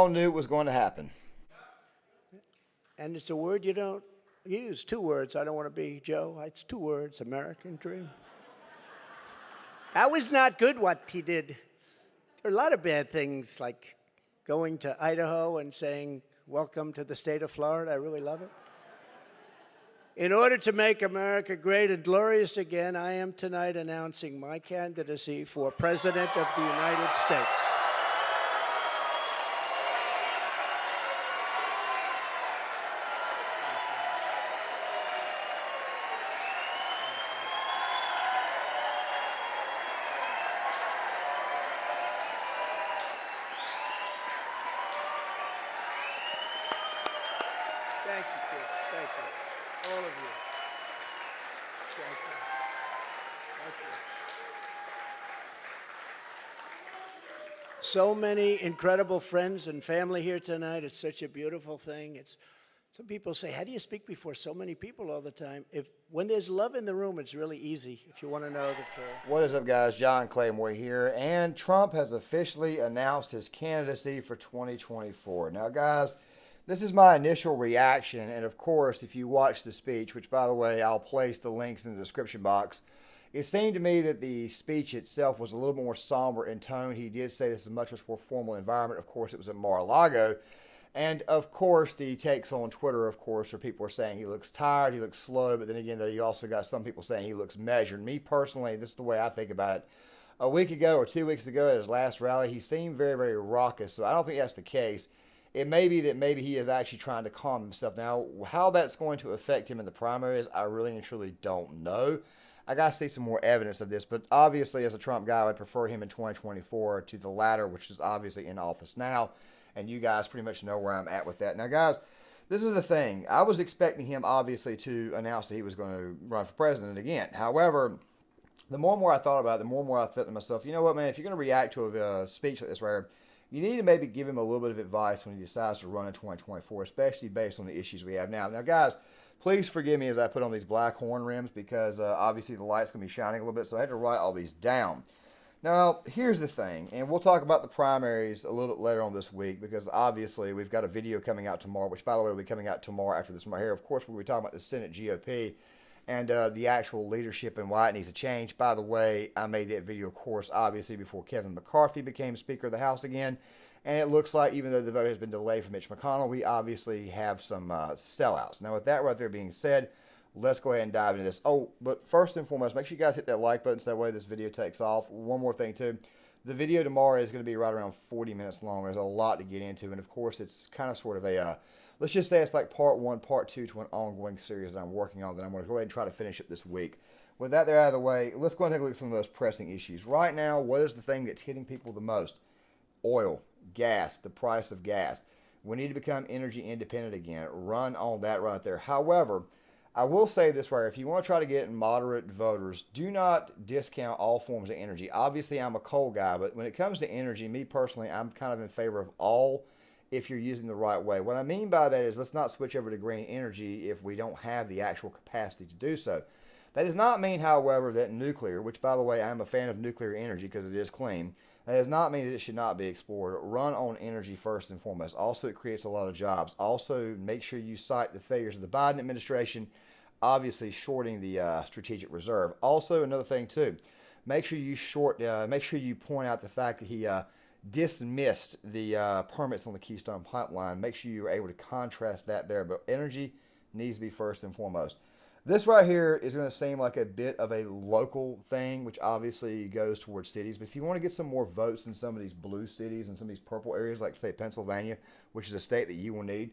all knew it was going to happen. And it's a word you don't use. 2 words. I don't want to be Joe. It's 2 words. American dream. That was not good what he did. There are a lot of bad things, like going to Idaho and saying, "Welcome to the state of Florida." I really love it. In order to make America great and glorious again, I am tonight announcing my candidacy for President of the United States. Thank you, kids. Thank you. All of you. Thank you. Thank you. So many incredible friends and family here tonight. It's such a beautiful thing. Some people say, "How do you speak before so many people all the time?" When there's love in the room, it's really easy, if you want to know the truth. What is up, guys? John Claymore here, and Trump has officially announced his candidacy for 2024. Now, guys, this is my initial reaction, and of course, if you watch the speech, which, by the way, I'll place the links in the description box, it seemed to me that the speech itself was a little more somber in tone. He did say this is a much more formal environment. Of course, it was at Mar-a-Lago. And, of course, the takes on Twitter, of course, where people are saying he looks tired, he looks slow, but then again, you also got some people saying he looks measured. Me, personally, this is the way I think about it. A week ago or 2 weeks ago at his last rally, he seemed very, very raucous, so I don't think that's the case. It may be that maybe he is actually trying to calm himself. Now, how that's going to affect him in the primaries, I really and truly don't know. I got to see some more evidence of this, but obviously, as a Trump guy, I would prefer him in 2024 to the latter, which is obviously in office now. And you guys pretty much know where I'm at with that. Now, guys, this is the thing. I was expecting him, obviously, to announce that he was going to run for president again. However, the more and more I thought about it, the more and more I thought to myself, you know what, man, if you're going to react to a speech like this, right, you need to maybe give him a little bit of advice when he decides to run in 2024, especially based on the issues we have now. Now, guys, please forgive me as I put on these black horn rims because obviously the light's going to be shining a little bit, so I had to write all these down. Now, here's the thing, and we'll talk about the primaries a little bit later on this week because obviously we've got a video coming out tomorrow, which, by the way, will be coming out tomorrow after this one right here. Of course, we'll be talking about the Senate GOP and the actual leadership and why it needs to change. By the way, I made that video, of course, obviously before Kevin McCarthy became Speaker of the House again, and it looks like even though the vote has been delayed for Mitch McConnell, we obviously have some sellouts. Now, with that right there being said, let's go ahead and dive into this. Oh, but first and foremost, make sure you guys hit that like button so that way this video takes off. One more thing, too. The video tomorrow is going to be right around 40 minutes long. There's a lot to get into, and of course, it's kind of sort of a, let's just say it's like part 1, part 2 to an ongoing series that I'm working on that I'm going to go ahead and try to finish up this week. With that there out of the way, let's go ahead and take a look at some of those pressing issues. Right now, what is the thing that's hitting people the most? Oil, gas, the price of gas. We need to become energy independent again. Run on that right there. However, I will say this right, if you want to try to get moderate voters, do not discount all forms of energy. Obviously, I'm a coal guy, but when it comes to energy, me personally, I'm kind of in favor of all if you're using the right way. What I mean by that is let's not switch over to green energy if we don't have the actual capacity to do so. That does not mean, however, that nuclear, which, by the way, I'm a fan of nuclear energy because it is clean, that does not mean that it should not be explored. Run on energy first and foremost. Also, it creates a lot of jobs. Also, make sure you cite the failures of the Biden administration, obviously shorting the strategic reserve. Also, another thing too, make sure you point out the fact that he dismissed the permits on the Keystone Pipeline. Make sure you're able to contrast that there. But energy needs to be first and foremost. This right here is going to seem like a bit of a local thing, which obviously goes towards cities. But if you want to get some more votes in some of these blue cities and some of these purple areas, like, say, Pennsylvania, which is a state that you will need,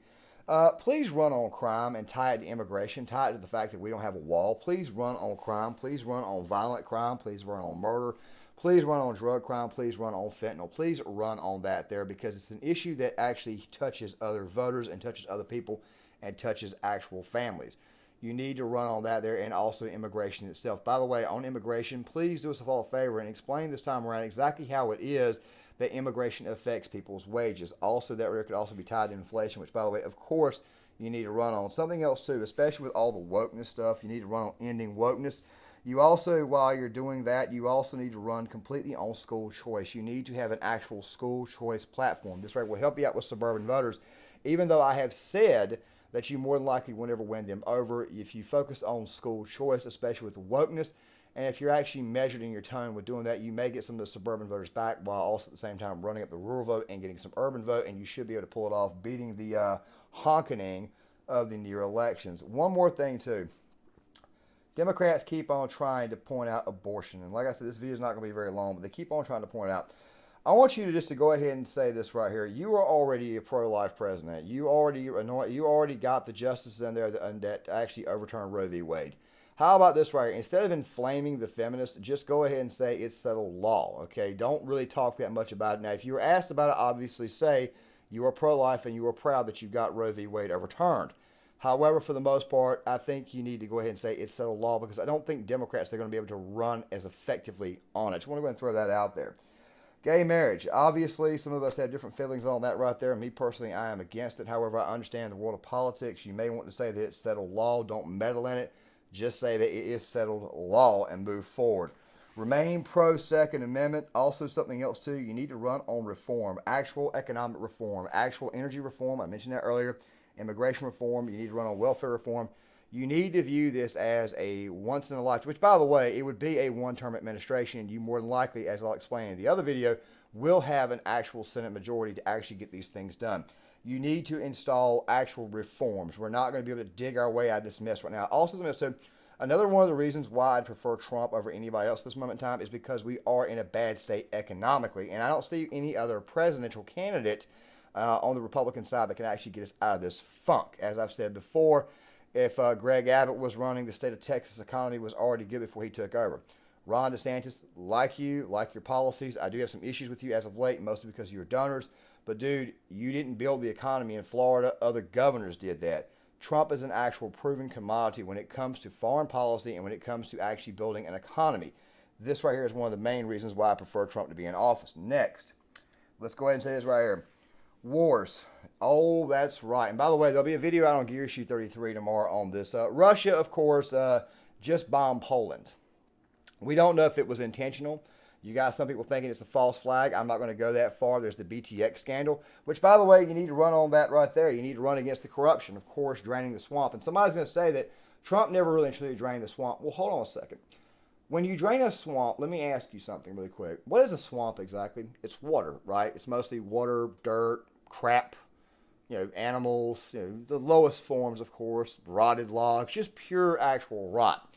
please run on crime and tie it to immigration, tie it to the fact that we don't have a wall. Please run on crime. Please run on violent crime. Please run on murder. Please run on drug crime. Please run on fentanyl. Please run on that there because it's an issue that actually touches other voters and touches other people and touches actual families. You need to run on that there and also immigration itself. By the way, on immigration, please do us a favor and explain this time around exactly how it is that immigration affects people's wages. Also, that could also be tied to inflation, which, by the way, of course, you need to run on. Something else, too, especially with all the wokeness stuff, you need to run on ending wokeness. You also, while you're doing that, you also need to run completely on school choice. You need to have an actual school choice platform. This way will help you out with suburban voters, even though I have said that you more than likely will never win them over if you focus on school choice, especially with the wokeness. And if you're actually measured in your tone with doing that, you may get some of the suburban voters back while also at the same time running up the rural vote and getting some urban vote, and you should be able to pull it off, beating the honkening of the near elections. One more thing, too. Democrats keep on trying to point out abortion. And like I said, this video is not going to be very long, but they keep on trying to point out. I want you to just to go ahead and say this right here. You are already a pro-life president. You already got the justices in there that actually overturned Roe v. Wade. How about this right here? Instead of inflaming the feminists, just go ahead and say it's settled law, okay? Don't really talk that much about it. Now, if you were asked about it, obviously say you are pro-life and you are proud that you got Roe v. Wade overturned. However, for the most part, I think you need to go ahead and say it's settled law because I don't think Democrats are going to be able to run as effectively on it. I just want to go ahead and throw that out there. Gay marriage. Obviously, some of us have different feelings on that right there. Me personally, I am against it. However, I understand the world of politics. You may want to say that it's settled law. Don't meddle in it. Just say that it is settled law and move forward. Remain pro Second Amendment. Also, something else too. You need to run on reform, actual economic reform, actual energy reform. I mentioned that earlier. Immigration reform. You need to run on welfare reform. You need to view this as a once in a lifetime, which, by the way, it would be a one-term administration. You more than likely, as I'll explain in the other video, will have an actual Senate majority to actually get these things done. You need to install actual reforms. We're not going to be able to dig our way out of this mess right now. Also, another one of the reasons why I'd prefer Trump over anybody else at this moment in time is because we are in a bad state economically, and I don't see any other presidential candidate on the Republican side that can actually get us out of this funk. As I've said before, if Greg Abbott was running, the state of Texas economy was already good before he took over. Ron DeSantis, like you, like your policies. I do have some issues with you as of late, mostly because you're donors. But, dude, you didn't build the economy in Florida. Other governors did that. Trump is an actual proven commodity when it comes to foreign policy and when it comes to actually building an economy. This right here is one of the main reasons why I prefer Trump to be in office. Next, let's go ahead and say this right here. Wars. Oh, that's right. And by the way, there'll be a video out on Gear Issue 33 tomorrow on this. Russia, of course, just bombed Poland. We don't know if it was intentional. You got some people thinking it's a false flag. I'm not going to go that far. There's the BTX scandal, which, by the way, you need to run on that right there. You need to run against the corruption, of course, draining the swamp. And somebody's going to say that Trump never really and truly drained the swamp. Well, hold on a second. When you drain a swamp, let me ask you something really quick. What is a swamp exactly? It's water, right? It's mostly water, dirt, crap, animals, the lowest forms, of course, rotted logs, just pure actual rot.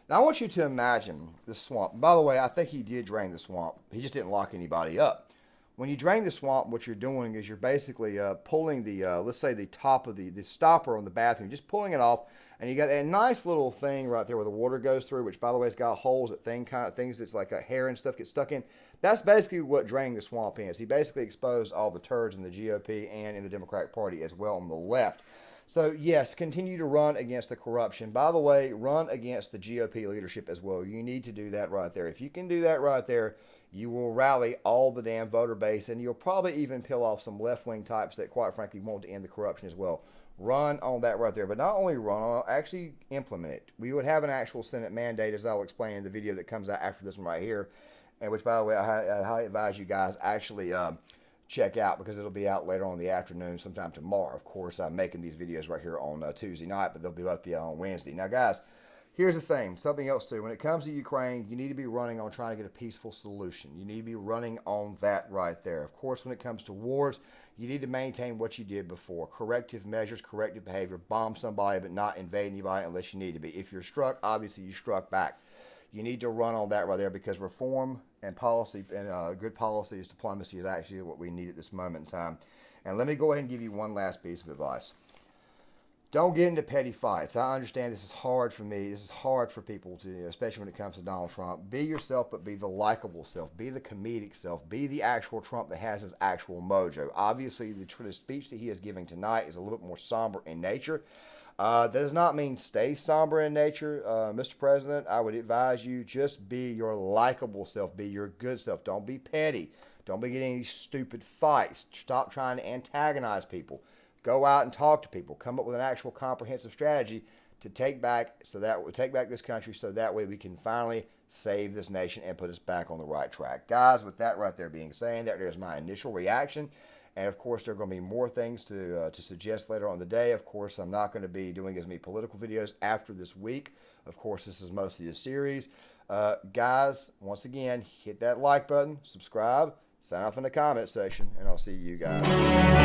Now, I want you to imagine the swamp. By the way, I think he did drain the swamp. He just didn't lock anybody up. When you drain the swamp, what you're doing is you're basically pulling the, let's say, the top of the stopper on the bathroom, just pulling it off, and you got a nice little thing right there where the water goes through, which, by the way, has got holes that things that's like a hair and stuff get stuck in. That's basically what draining the swamp is. He basically exposed all the turds in the GOP and in the Democratic Party as well on the left. So, yes, continue to run against the corruption. By the way, run against the GOP leadership as well. You need to do that right there. If you can do that right there, you will rally all the damn voter base, and you'll probably even peel off some left-wing types that, quite frankly, want to end the corruption as well. Run on that right there. But not only run on it, actually implement it. We would have an actual Senate mandate, as I'll explain in the video that comes out after this one right here, and which, by the way, I highly advise you guys actually check out because it'll be out later on in the afternoon, sometime tomorrow. Of course, I'm making these videos right here on Tuesday night, but they'll both be out on Wednesday. Now, guys, here's the thing. Something else, too. When it comes to Ukraine, you need to be running on trying to get a peaceful solution. You need to be running on that right there. Of course, when it comes to wars, you need to maintain what you did before. Corrective measures, corrective behavior. Bomb somebody, but not invade anybody unless you need to be. If you're struck, obviously you struck back. You need to run on that right there because reform and policy and good policies, diplomacy is actually what we need at this moment in time. And let me go ahead and give you one last piece of advice. Don't get into petty fights. I understand this is hard for me. This is hard for people to, especially when it comes to Donald Trump. Be yourself, but be the likable self. Be the comedic self. Be the actual Trump that has his actual mojo. Obviously, the speech that he is giving tonight is a little bit more somber in nature. That does not mean stay somber in nature, Mr. President. I would advise you just be your likable self. Be your good self. Don't be petty. Don't be getting these stupid fights. Stop trying to antagonize people. Go out and talk to people. Come up with an actual comprehensive strategy to take back this country so that way we can finally save this nation and put us back on the right track. Guys, with that right there being said, there's my initial reaction. And of course, there are going to be more things to suggest later on in the day. Of course, I'm not going to be doing as many political videos after this week. Of course, this is mostly a series. Guys, once again, hit that like button, subscribe, sign off in the comment section, and I'll see you guys.